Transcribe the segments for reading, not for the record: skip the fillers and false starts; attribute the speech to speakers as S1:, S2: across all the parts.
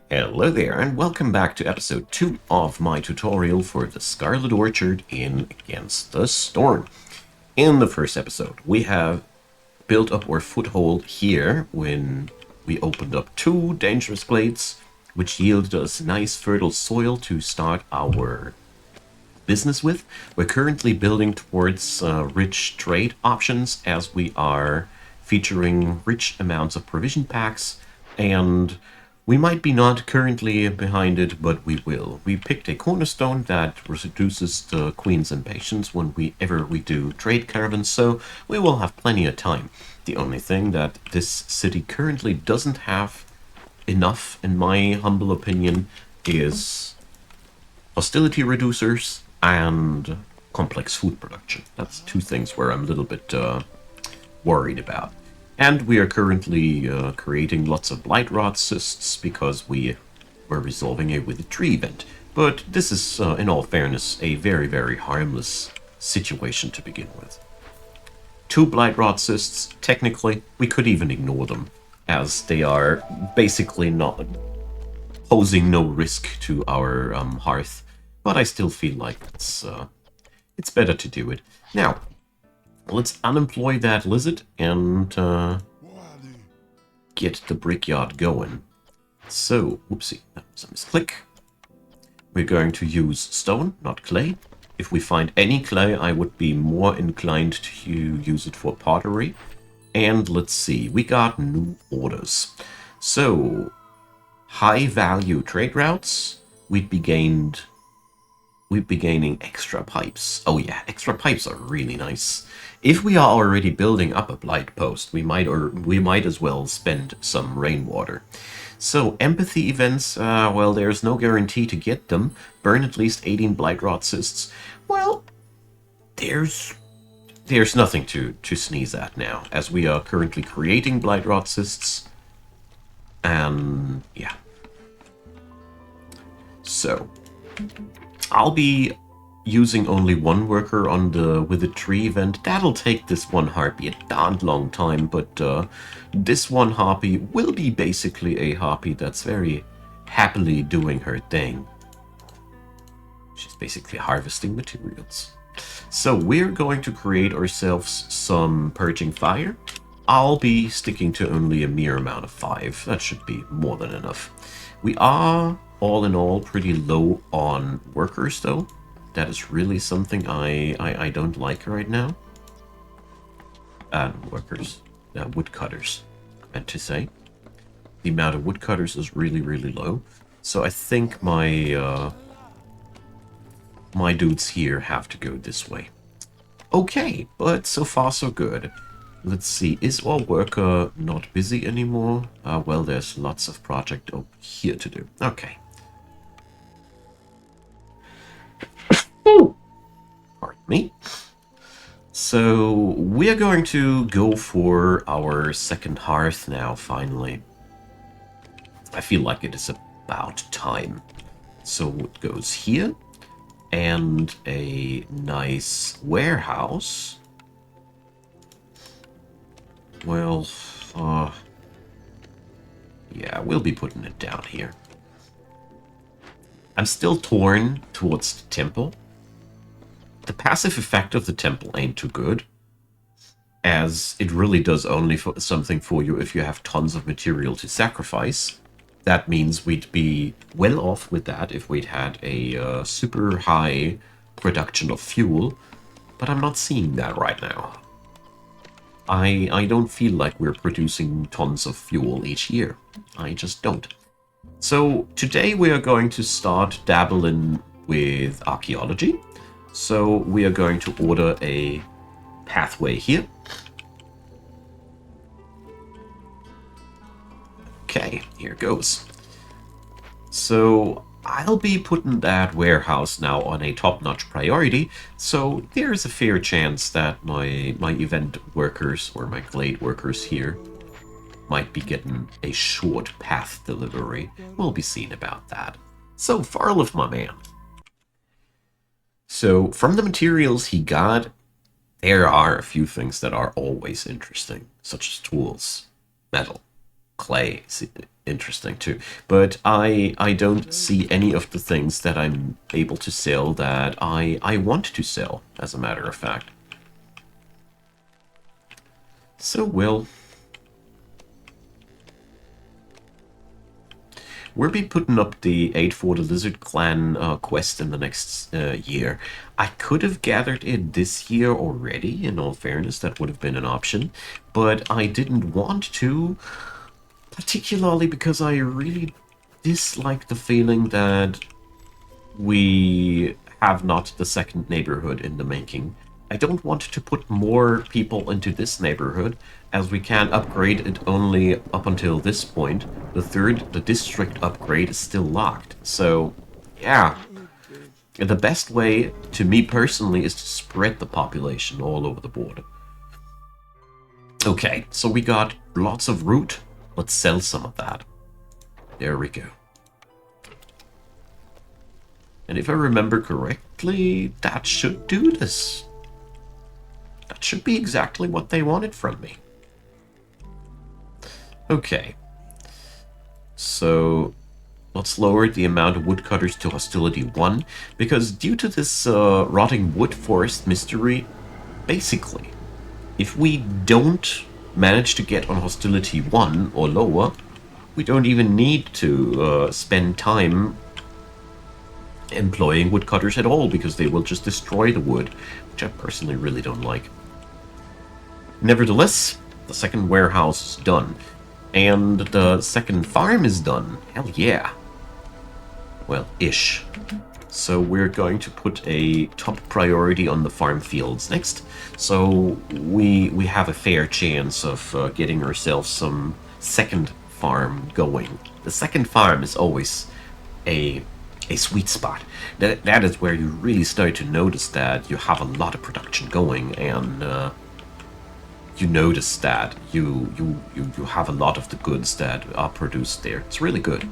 S1: Hello there, and welcome back to episode 2 of my tutorial for the Scarlet Orchard in Against the Storm. In the first episode, we have built up our foothold here when we opened up 2 dangerous glades, which yielded us nice fertile soil to start our business with. We're currently building towards rich trade options as we are featuring rich amounts of provision packs, and we might be not currently behind it, but we will. We picked a cornerstone that reduces the queen's impatience whenever we do trade caravans, so we will have plenty of time. The only thing that this city currently doesn't have enough, in my humble opinion, is hostility reducers and complex food production. That's 2 things where I'm a little bit worried about. And we are currently creating lots of blight rot cysts because we were resolving a withered tree event. But this is, in all fairness, a very, very harmless situation to begin with. 2 blight rot cysts, technically, we could even ignore them, as they are basically not posing no risk to our hearth. But I still feel like it's better to do it. Now, let's unemploy that lizard and get the brickyard going. So, whoopsie, that was a misclick. We're going to use stone, not clay. If we find any clay, I would be more inclined to use it for pottery. And let's see, we got new orders. So, high value trade routes, we'd be gaining extra pipes. Oh yeah, extra pipes are really nice. If we are already building up a blight post, we might as well spend some rainwater. So empathy events, well, there's no guarantee to get them. Burn at least 18 blight rot cysts. Well, there's nothing to sneeze at now, as we are currently creating blight rot cysts. And yeah. So I'll be using only 1 worker on the withered tree event. That'll take this 1 harpy a darned long time, but this 1 harpy will be basically a harpy that's very happily doing her thing. She's basically harvesting materials. So we're going to create ourselves some purging fire. I'll be sticking to only a mere amount of 5. That should be more than enough. We are all in all pretty low on workers, though. That is really something I don't like right now. Workers. Woodcutters, I meant to say. The amount of woodcutters is really, really low. So I think my dudes here have to go this way. Okay, but so far so good. Let's see, is our worker not busy anymore? Well, there's lots of project over here to do. Okay. Pardon me. So we're going to go for our second hearth now, finally. I feel like it is about time. So it goes here, and a nice warehouse. Well, yeah, we'll be putting it down here. I'm still torn towards the temple. The passive effect of the temple ain't too good, as it really does only something for you if you have tons of material to sacrifice. That means we'd be well off with that if we'd had a super high production of fuel, but I'm not seeing that right now. I don't feel like we're producing tons of fuel each year. I just don't. So today we are going to start dabbling with archaeology. So we are going to order a pathway here. Okay, here goes. So I'll be putting that warehouse now on a top-notch priority, so there's a fair chance that my event workers, or my glade workers here, might be getting a short path delivery. We'll be seeing about that. So, Farliff, my man. So, from the materials he got, there are a few things that are always interesting, such as tools, metal, clay, interesting too. But I don't see any of the things that I'm able to sell that I want to sell, as a matter of fact. So, well, we'll be putting up the Aid for the Lizard Clan quest in the next year. I could have gathered it this year already, in all fairness, that would have been an option. But I didn't want to, particularly because I really dislike the feeling that we have not the second neighborhood in the making. I don't want to put more people into this neighborhood, as we can upgrade it only up until this point. The district upgrade, is still locked. So, yeah. The best way, to me personally, is to spread the population all over the board. Okay, so we got lots of root. Let's sell some of that. There we go. And if I remember correctly, that should do this. That should be exactly what they wanted from me. Okay. So, let's lower the amount of woodcutters to hostility 1, because due to this rotting wood forest mystery, basically, if we don't manage to get on hostility 1 or lower, we don't even need to spend time employing woodcutters at all, because they will just destroy the wood, which I personally really don't like. Nevertheless, the second warehouse is done, and the second farm is done. Hell yeah. Well, ish. So we're going to put a top priority on the farm fields next, so we have a fair chance of getting ourselves some second farm going. The second farm is always a sweet spot. That is where you really start to notice that you have a lot of production going, and you notice that you have a lot of the goods that are produced there. It's really good.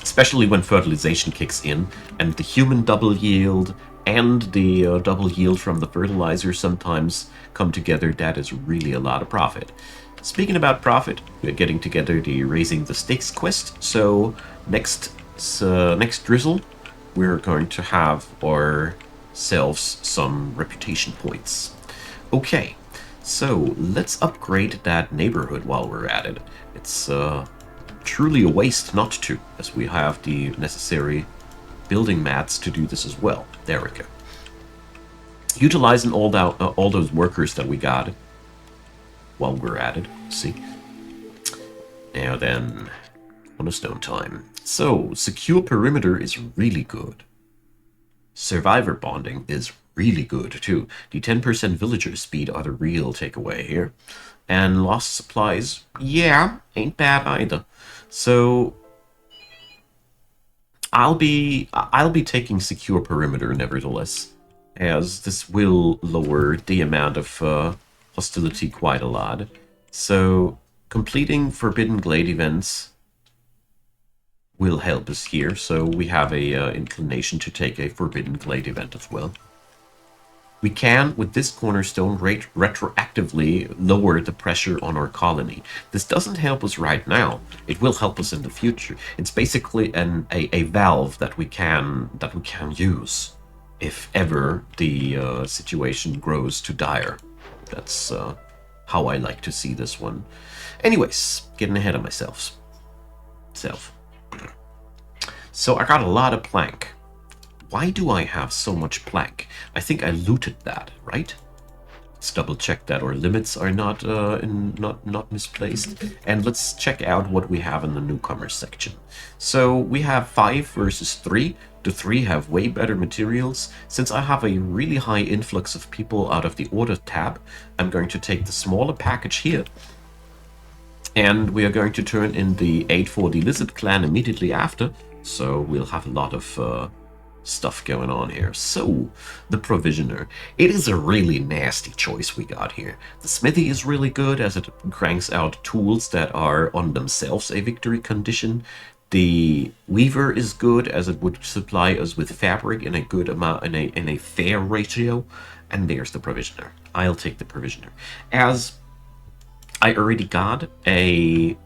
S1: Especially when fertilization kicks in, and the human double yield and the double yield from the fertilizer sometimes come together. That is really a lot of profit. Speaking about profit, we're getting together the Raising the Stakes quest, so next drizzle, we're going to have ourselves some reputation points. Okay, so let's upgrade that neighborhood while we're at it. It's truly a waste not to, as we have the necessary building mats to do this as well. There we go. Utilizing all those workers that we got while we're at it. See. Now then, on a stone time. So, secure perimeter is really good. Survivor bonding is really good too. The 10% villager speed are the real takeaway here. And lost supplies, yeah, ain't bad either. So I'll be taking secure perimeter nevertheless, as this will lower the amount of hostility quite a lot. So completing Forbidden Glade events will help us here. So we have a inclination to take a Forbidden Glade event as well. We can, with this cornerstone, retroactively lower the pressure on our colony. This doesn't help us right now. It will help us in the future. It's basically a valve that we can use if ever the situation grows too dire. That's how I like to see this one. Anyways, getting ahead of myself. So I got a lot of plank. Why do I have so much plank? I think I looted that, right? Let's double check that our limits are not misplaced. And let's check out what we have in the newcomers section. So we have 5 versus 3. The 3 have way better materials. Since I have a really high influx of people out of the order tab, I'm going to take the smaller package here. And we are going to turn in the aid for the Lizard Clan immediately after. So we'll have a lot of stuff going on here. So, the Provisioner. It is a really nasty choice we got here. The Smithy is really good as it cranks out tools that are on themselves a victory condition. The Weaver is good as it would supply us with fabric in a good amount, in a fair ratio. And there's the Provisioner. I'll take the Provisioner. As I already got a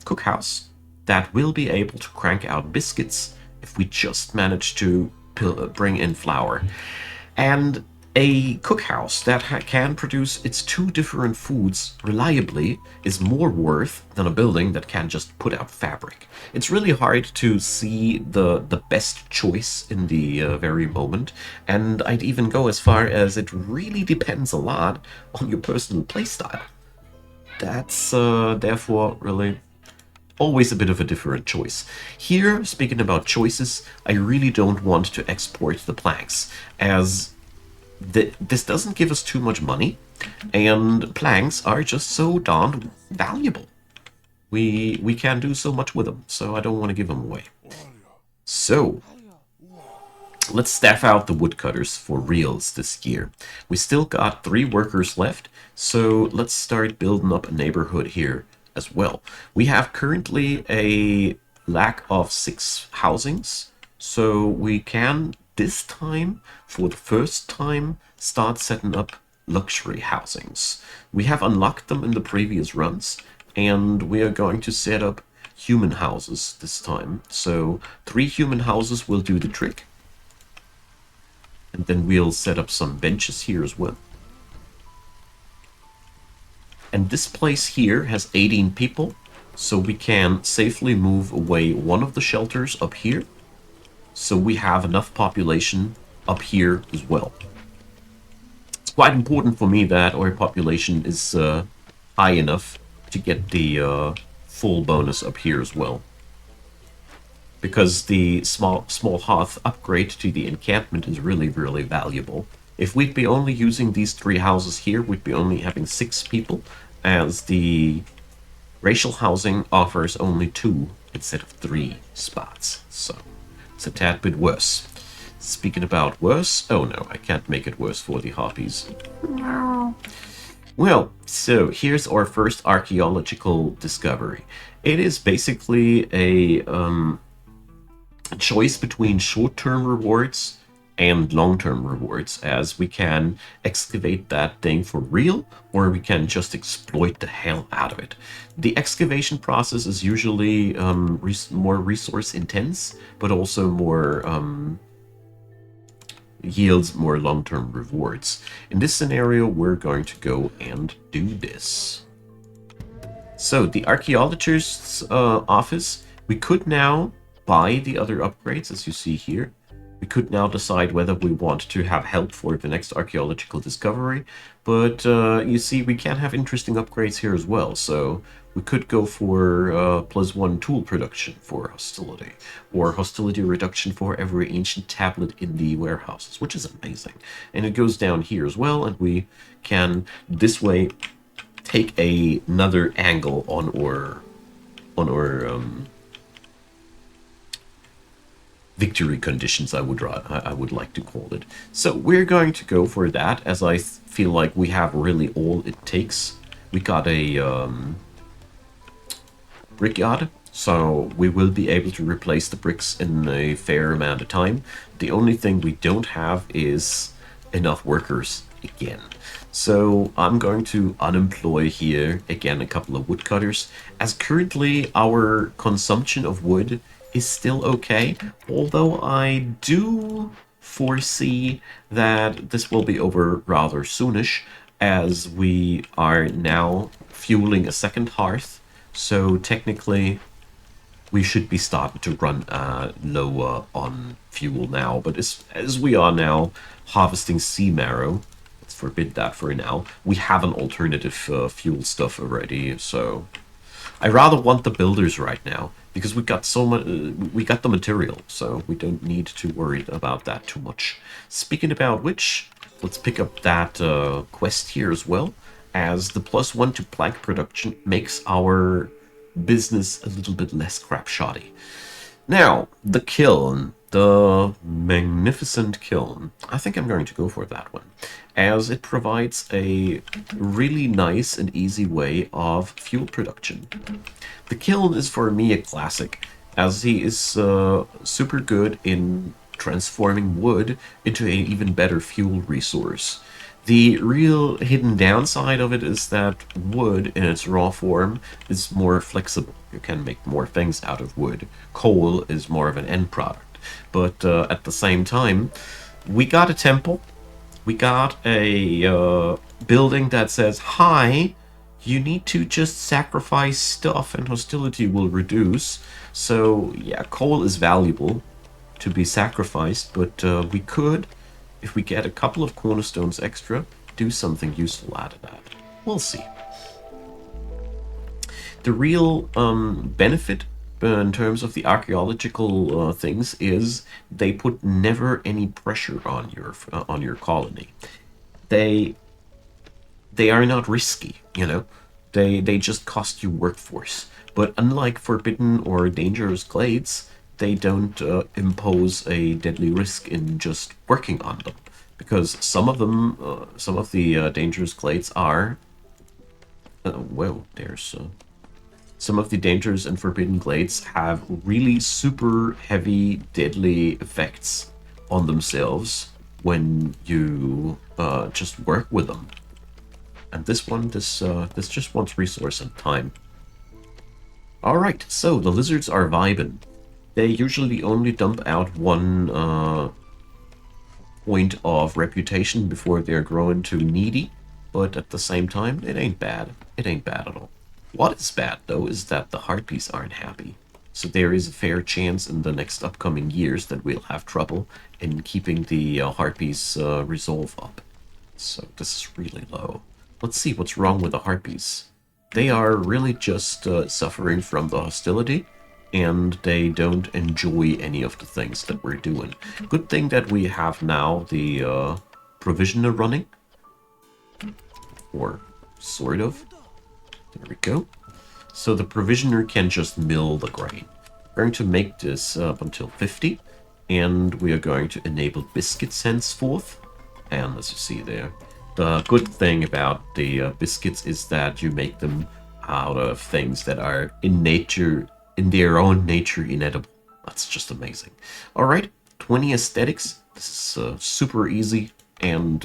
S1: cookhouse that will be able to crank out biscuits if we just manage to bring in flour. And a cookhouse that can produce its two different foods reliably is more worth than a building that can just put out fabric. It's really hard to see the best choice in the very moment, and I'd even go as far as it really depends a lot on your personal playstyle. That's therefore really always a bit of a different choice. Here, speaking about choices, I really don't want to export the planks, as this doesn't give us too much money, and planks are just so darned valuable. We can do so much with them, so I don't want to give them away. So, let's staff out the woodcutters for reals this year. We still got 3 workers left, so let's start building up a neighborhood here as well. We have currently a lack of 6 housings, so we can this time, for the first time, start setting up luxury housings. We have unlocked them in the previous runs, and we are going to set up human houses this time. So 3 human houses will do the trick. And then we'll set up some benches here as well. And this place here has 18 people, so we can safely move away one of the shelters up here. So we have enough population up here as well. It's quite important for me that our population is high enough to get the full bonus up here as well. Because the small hearth upgrade to the encampment is really, really valuable. If we'd be only using these 3 houses here, we'd be only having 6 people, as the racial housing offers only 2 instead of 3 spots. So it's a tad bit worse. Speaking about worse, oh no, I can't make it worse for the harpies. No. Well, so here's our first archaeological discovery. It is basically a choice between short-term rewards and long-term rewards, as we can excavate that thing for real, or we can just exploit the hell out of it. The excavation process is usually more resource intense, but also more yields more long-term rewards. In this scenario, we're going to go and do this. So the archaeologist's office, we could now buy the other upgrades, as you see here. We could now decide whether we want to have help for the next archaeological discovery, but you see, we can have interesting upgrades here as well. So we could go for +1 tool production for hostility, or hostility reduction for every ancient tablet in the warehouses, which is amazing. And it goes down here as well, and we can this way take another angle on our victory conditions, I would like to call it. So we're going to go for that, as I feel like we have really all it takes. We got a brickyard, so we will be able to replace the bricks in a fair amount of time. The only thing we don't have is enough workers again. So I'm going to unemploy here again a couple of woodcutters, as currently our consumption of wood is still okay, although I do foresee that this will be over rather soonish, as we are now fueling a second hearth, so technically we should be starting to run lower on fuel now. But as we are now harvesting sea marrow, let's forbid that for now, we have an alternative fuel stuff already, so I rather want the builders right now, because we got so much, we got the material, so we don't need to worry about that too much. Speaking about which, let's pick up that quest here as well, as the +1 to plank production makes our business a little bit less crap-shoddy. Now, the kiln, the magnificent kiln. I think I'm going to go for that one, as it provides a really nice and easy way of fuel production. The kiln is for me a classic, as he is super good in transforming wood into an even better fuel resource. The real hidden downside of it is that wood in its raw form is more flexible. You can make more things out of wood. Coal is more of an end product. But at the same time, we got a temple. We got a building that says, hi, you need to just sacrifice stuff and hostility will reduce. So, yeah, coal is valuable to be sacrificed, but we could, if we get a couple of cornerstones extra, do something useful out of that. We'll see. The real benefit in terms of the archaeological things is they put never any pressure on your colony. They they are not risky, you know. They just cost you workforce. But unlike forbidden or dangerous glades, they don't impose a deadly risk in just working on them, because some of them, some of the dangerous glades are. Whoa, there's. Some of the dangerous and forbidden glades have really super heavy, deadly effects on themselves when you just work with them. And this one, this just wants resource and time. All right, so the lizards are vibing. They usually only dump out one point of reputation before they're growing too needy, but at the same time, it ain't bad. It ain't bad at all. What is bad, though, is that the harpies aren't happy. So there is a fair chance in the next upcoming years that we'll have trouble in keeping the harpies' resolve up. So this is really low. Let's see what's wrong with the harpies. They are really just suffering from the hostility, and they don't enjoy any of the things that we're doing. Good thing that we have now the provisioner running. Or sort of. There we go. So the provisioner can just mill the grain. We're going to make this up until 50, and we are going to enable biscuits henceforth. And as you see there, the good thing about the biscuits is that you make them out of things that are in nature, in their own nature, inedible. That's just amazing. All right, 20 aesthetics. This is super easy and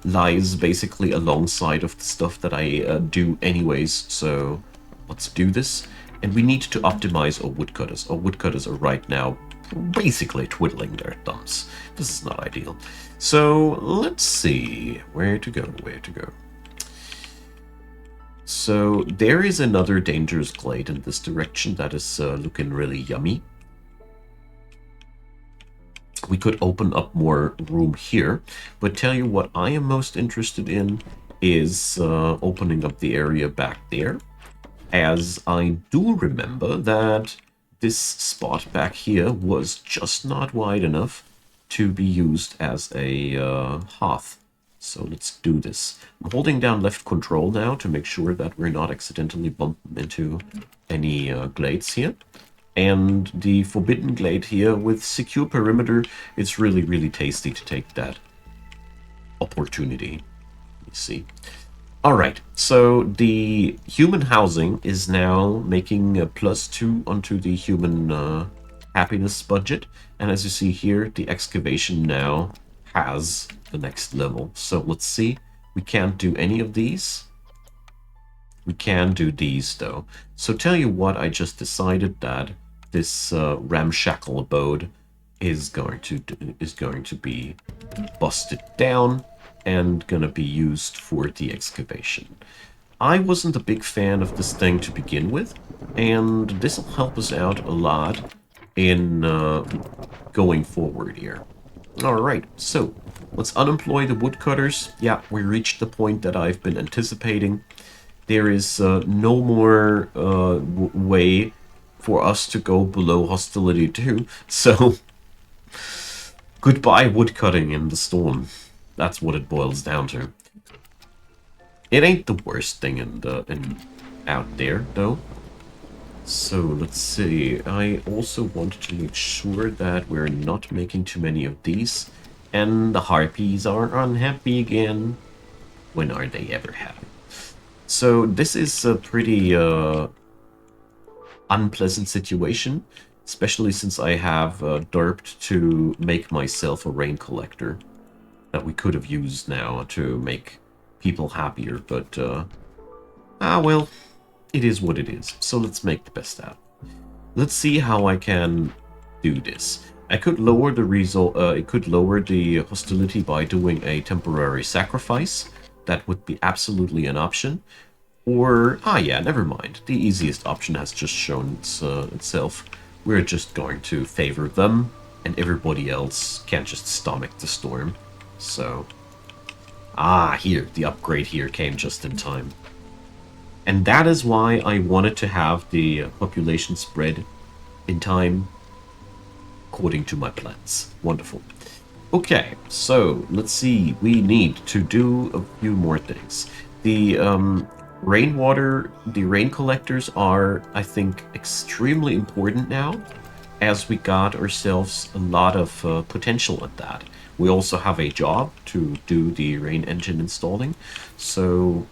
S1: lies basically alongside of the stuff that I do anyways. So let's do this. And we need to optimize our woodcutters. Our woodcutters are right now basically twiddling their thumbs. This is not ideal. So let's see where to go, where to go. So there is another dangerous glade in this direction that is looking really yummy. We could open up more room here, but tell you what I am most interested in is opening up the area back there, as I do remember that this spot back here was just not wide enough to be used as a hearth. So let's do this. I'm holding down left control now to make sure that we're not accidentally bumping into any glades here. And the forbidden glade here with secure perimeter, it's really, really tasty to take that opportunity. You see. All right, so the human housing is now making a +2 onto the human happiness budget. And as you see here, the excavation now has the next level. So let's see. We can't do any of these. We can do these though. So tell you what, I just decided that this ramshackle abode is going to be busted down and gonna be used for the excavation. I wasn't a big fan of this thing to begin with, and this will help us out a lot in going forward here. Alright, so let's unemploy the woodcutters. Yeah, we reached the point that I've been anticipating. There is no more way for us to go below hostility 2, so goodbye woodcutting in the storm. That's what it boils down to. It ain't the worst thing out there, though. So let's see. I also want to make sure that we're not making too many of these, and the harpies are unhappy again. When are they ever happy? So this is a pretty unpleasant situation, especially since I have derped to make myself a rain collector. that we could have used now to make people happier, but, well, it is what it is. So let's make the best out. Let's see how I can do this. I could lower the result. It could lower the hostility by doing a temporary sacrifice. That would be absolutely an option. Or yeah, never mind. The easiest option has just shown itself. We're just going to favor them, and everybody else can just stomach the storm. So here, the upgrade here came just in time. And that is why I wanted to have the population spread in time according to my plans. Wonderful. Okay, so let's see. We need to do a few more things. The the rain collectors are, I think, extremely important now, as we got ourselves a lot of potential at that. We also have a job to do the rain engine installing, so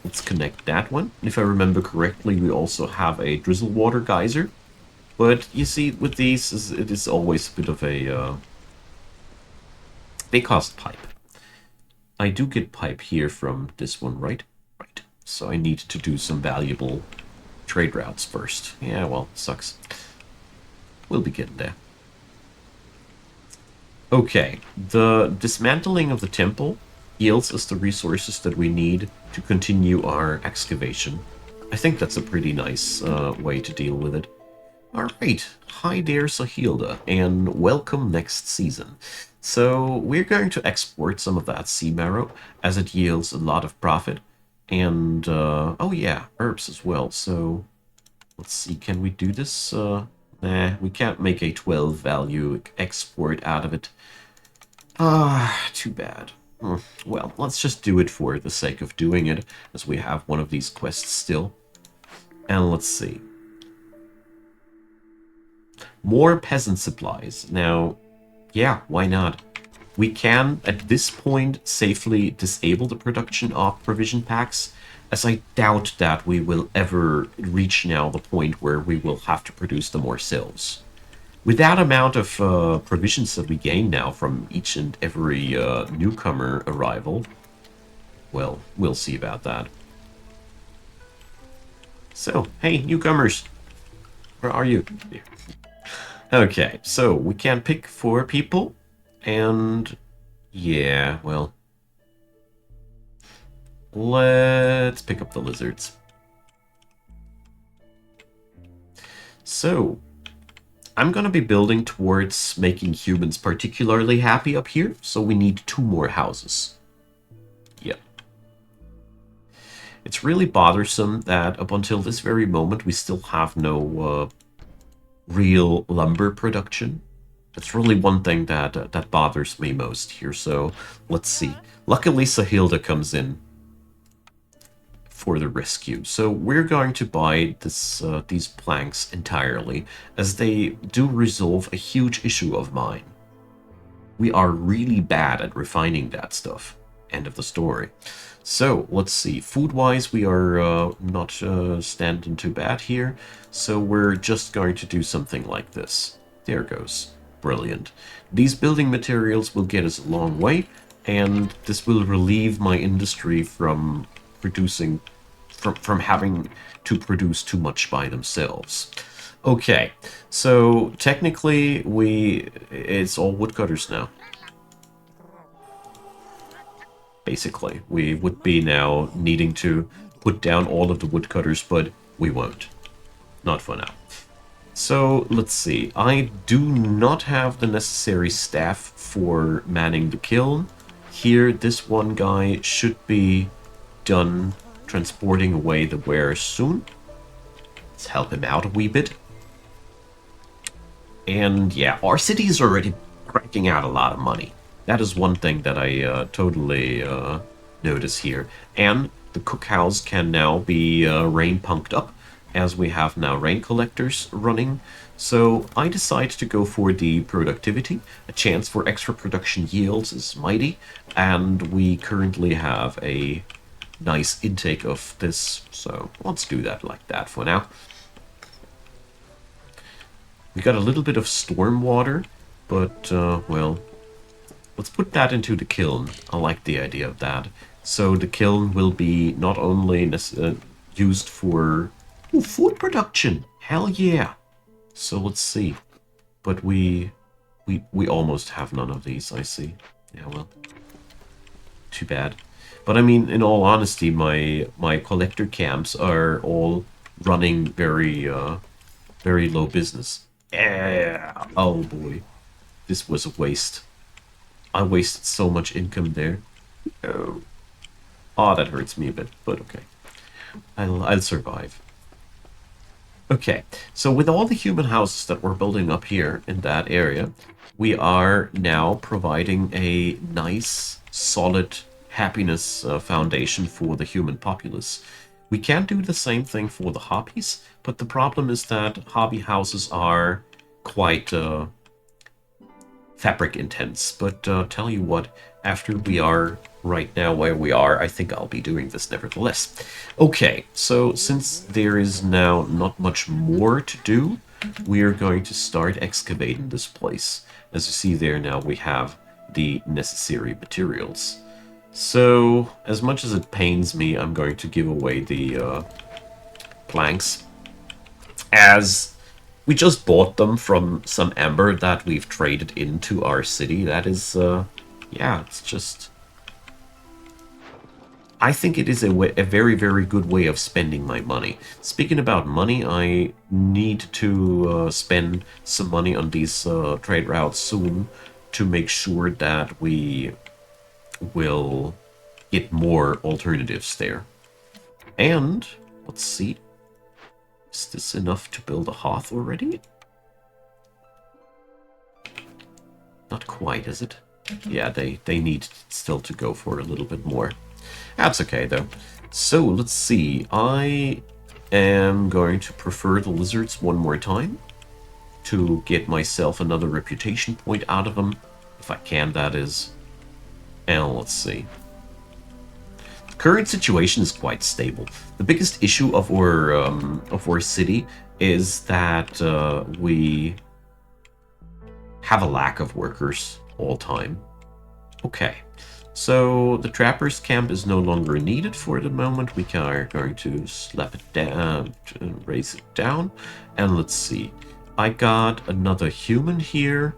S1: let's connect that one. If I remember correctly, we also have a drizzle water geyser. But you see, with these, it is always a bit of a... they cost pipe. I do get pipe here from this one, right? Right. So I need to do some valuable trade routes first. Yeah, well, sucks. We'll be getting there. Okay, the dismantling of the temple yields us the resources that we need to continue our excavation. I think that's a pretty nice way to deal with it. Alright, hi there Sahilda, and welcome next season. So we're going to export some of that sea marrow, as it yields a lot of profit. And, oh yeah, herbs as well. So, let's see, can we do this? Nah, we can't make a 12 value export out of it. Too bad. Well, let's just do it for the sake of doing it, as we have one of these quests still. And let's see. More peasant supplies. Now, yeah, why not? We can, at this point, safely disable the production of provision packs, as I doubt that we will ever reach now the point where we will have to produce them ourselves. With that amount of provisions that we gain now from each and every newcomer arrival, well, we'll see about that. So, hey, newcomers, where are you? Okay, so we can pick 4 people, and yeah, well, let's pick up the lizards. So, I'm gonna be building towards making humans particularly happy up here, so we need 2 more houses. Yep. It's really bothersome that up until this very moment we still have no real lumber production. That's really one thing that bothers me most here. So let's see. Luckily, Sahilda comes in for the rescue. So we're going to buy these planks entirely, as they do resolve a huge issue of mine. We are really bad at refining that stuff. End of the story. So, let's see. Food-wise, we are not standing too bad here. So we're just going to do something like this. There goes. Brilliant. These building materials will get us a long way, and this will relieve my industry from producing... from having to produce too much by themselves. Okay, so technically it's all woodcutters now. Basically, we would be now needing to put down all of the woodcutters, but we won't. Not for now. So, let's see. I do not have the necessary staff for manning the kiln. Here, this one guy should be done transporting away the wares soon. Let's help him out a wee bit. And yeah, our city is already cranking out a lot of money. That is one thing that I totally notice here. And the cookhouse can now be rain pumped up, as we have now rain collectors running. So I decide to go for the productivity. A chance for extra production yields is mighty, and we currently have a nice intake of this, so let's do that like that for now. We got a little bit of storm water, but, well, Let's put that into the kiln. I like the idea of that. So the kiln will be not only used for food production. Hell yeah. So let's see. But we almost have none of these, I see. Yeah, well, too bad. But I mean, in all honesty, my collector camps are all running very low business. Yeah. Oh boy, this was a waste. I wasted so much income there. Oh, oh, that hurts me a bit, but okay. I'll survive. Okay, so with all the human houses that we're building up here in that area, we are now providing a nice, solid happiness foundation for the human populace. We can do the same thing for the hobbies, but the problem is that hobby houses are quite fabric intense. But tell you what, after we are right now where we are, I think I'll be doing this nevertheless. Okay, so since there is now not much more to do, we are going to start excavating this place. As you see there now, we have the necessary materials. So, as much as it pains me, I'm going to give away the planks, as we just bought them from some amber that we've traded into our city. That is, yeah, it's just... I think it is a very, very good way of spending my money. Speaking about money, I need to spend some money on these trade routes soon to make sure that we will get more alternatives there. And, let's see, is this enough to build a hearth already? Not quite, is it? Yeah, they need still to go for a little bit more. That's okay, though. So, let's see. I am going to prefer the lizards one more time to get myself another reputation point out of them. If I can, that is. And let's see. The current situation is quite stable. The biggest issue of our city is that we have a lack of workers all time. Okay. So the trapper's camp is no longer needed for the moment. We are going to slap it down, raise it down. And let's see. I got another human here,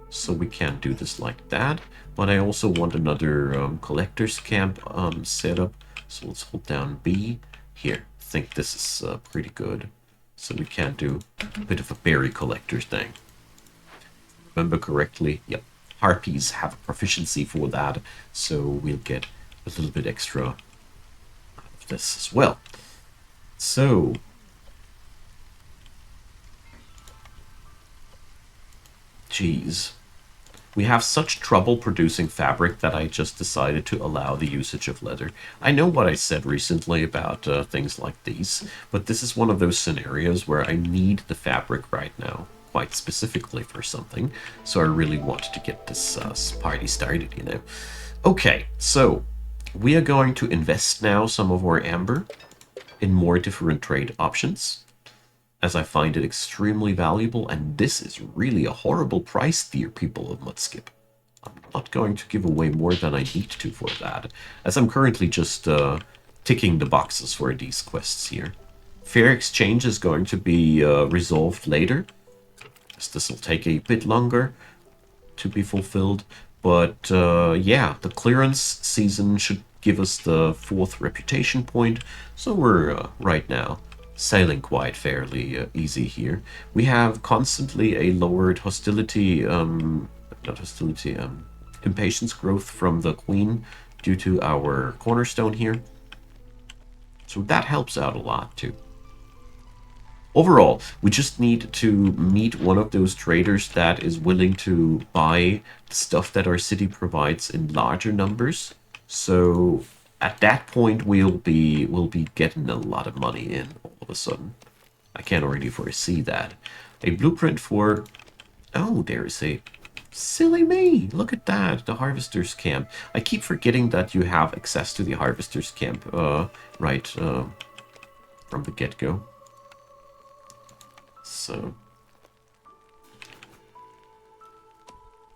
S1: so we can't do this like that. But I also want another collector's camp set up. So let's hold down B. Here, I think this is pretty good. So we can do a bit of a berry collector thing. Remember correctly? Yep. Harpies have a proficiency for that, so we'll get a little bit extra out of this as well. So, geez, we have such trouble producing fabric that I just decided to allow the usage of leather. I know what I said recently about things like these, but this is one of those scenarios where I need the fabric right now, quite specifically for something, so I really want to get this party started, you know. Okay, so we are going to invest now some of our amber in more different trade options, as I find it extremely valuable, and this is really a horrible price, dear people of Mudskip. I'm not going to give away more than I need to for that, as I'm currently just ticking the boxes for these quests here. Fair exchange is going to be resolved later. This will take a bit longer to be fulfilled, but yeah, the clearance season should give us the 4th reputation point, so we're right now sailing quite fairly easy here. We have constantly a lowered hostility, not hostility, impatience growth from the queen due to our cornerstone here, so that helps out a lot too. Overall, we just need to meet one of those traders that is willing to buy the stuff that our city provides in larger numbers. So at that point, we'll be getting a lot of money in all of a sudden. I can already foresee that. A blueprint for... Oh, there is a... Silly me! Look at that, the Harvester's Camp. I keep forgetting that you have access to the Harvester's Camp right from the get-go. So,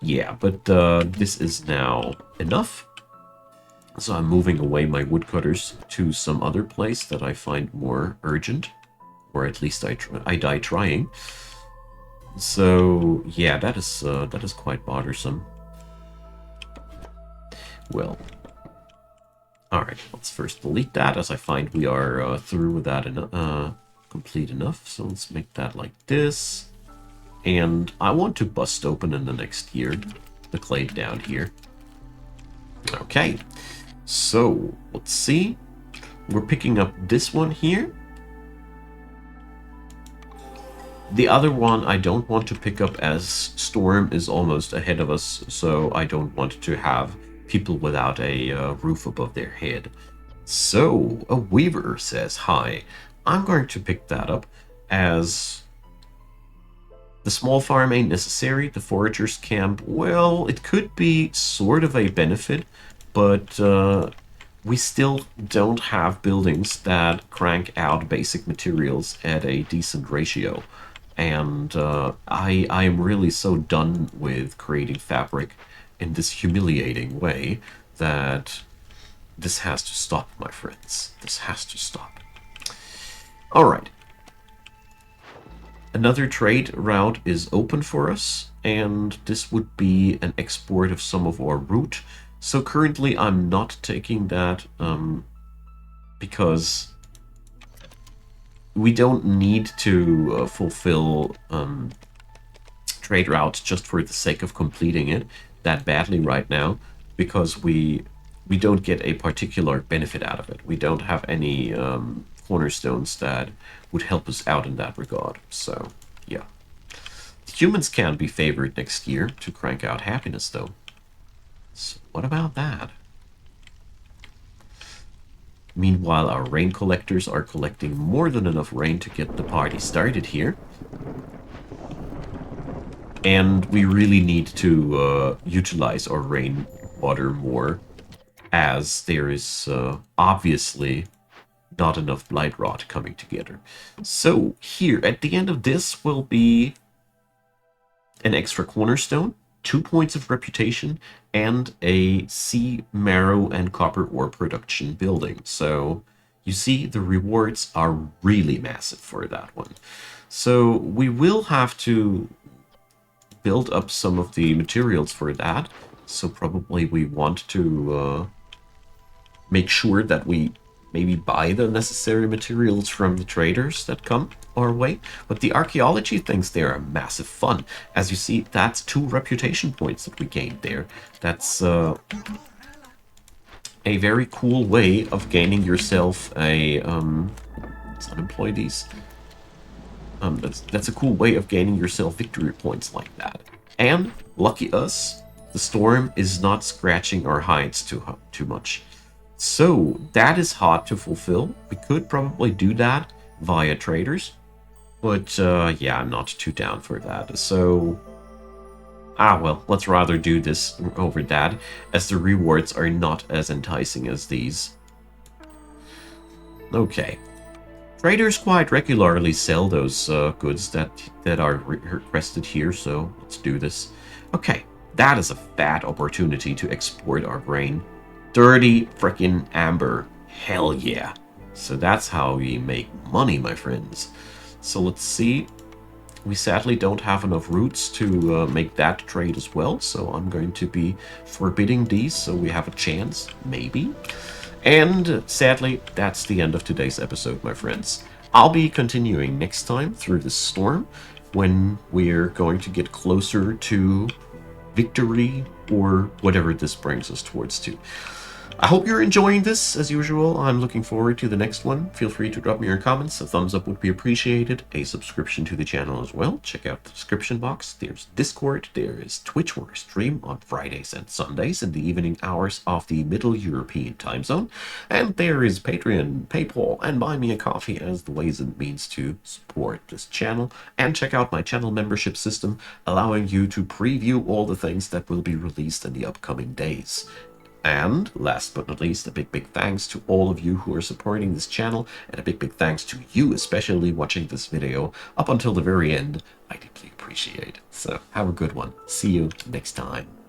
S1: Yeah, but this is now enough. So I'm moving away my woodcutters to some other place that I find more urgent. Or at least I die trying. So yeah, that is quite bothersome. Well, alright, let's first delete that, as I find we are through with that complete enough. So let's make that like this. And I want to bust open in the next year the clay down here. Okay, so let's see. We're picking up this one here. The other one I don't want to pick up, as Storm is almost ahead of us, so I don't want to have people without a roof above their head. So, a Weaver says hi. I'm going to pick that up, as the small farm ain't necessary. The Foragers Camp, well, it could be sort of a benefit, but we still don't have buildings that crank out basic materials at a decent ratio. And I am really so done with creating fabric in this humiliating way that this has to stop, my friends. This has to stop. All right. Another trade route is open for us, and this would be an export of some of our root. So currently I'm not taking that because we don't need to fulfill trade routes just for the sake of completing it that badly right now, because we don't get a particular benefit out of it. We don't have any cornerstones that would help us out in that regard. So, yeah. The humans can be favored next year to crank out happiness, though. So what about that? Meanwhile, our rain collectors are collecting more than enough rain to get the party started here. And we really need to utilize our rainwater more, as there is obviously not enough blight rot coming together. So here, at the end of this will be an extra cornerstone, 2 points of reputation, and a sea marrow and copper ore production building. So you see, the rewards are really massive for that one. So we will have to build up some of the materials for that. So probably we want to make sure that we maybe buy the necessary materials from the traders that come our way. But the archaeology things there are massive fun. As you see, that's 2 reputation points that we gained there. That's a very cool way of gaining yourself a let's unemploy these. That's a cool way of gaining yourself victory points like that. And lucky us, the storm is not scratching our hides too much. So that is hard to fulfill. We could probably do that via traders, but yeah, I'm not too down for that. So, well, let's rather do this over that, as the rewards are not as enticing as these. Okay. Traders quite regularly sell those goods that are requested here, so let's do this. Okay, that is a fat opportunity to export our grain. 30 frickin' amber. Hell yeah. So that's how we make money, my friends. So let's see. We sadly don't have enough roots to make that trade as well, so I'm going to be forbidding these so we have a chance, maybe. And sadly, that's the end of today's episode, my friends. I'll be continuing next time through the storm, when we're going to get closer to victory, or whatever this brings us towards to. I hope you're enjoying this, as usual. I'm looking forward to the next one. Feel free to drop me your comments. A thumbs up would be appreciated. A subscription to the channel as well. Check out the description box. There's Discord. There is Twitch, where I stream on Fridays and Sundays in the evening hours of the Middle European time zone. And there is Patreon, PayPal, and Buy Me a Coffee as the ways and means to support this channel. And check out my channel membership system, allowing you to preview all the things that will be released in the upcoming days. And last but not least, a big thanks to all of you who are supporting this channel, and a big thanks to you especially watching this video up until the very end. I deeply appreciate it. So have a good one. See you next time.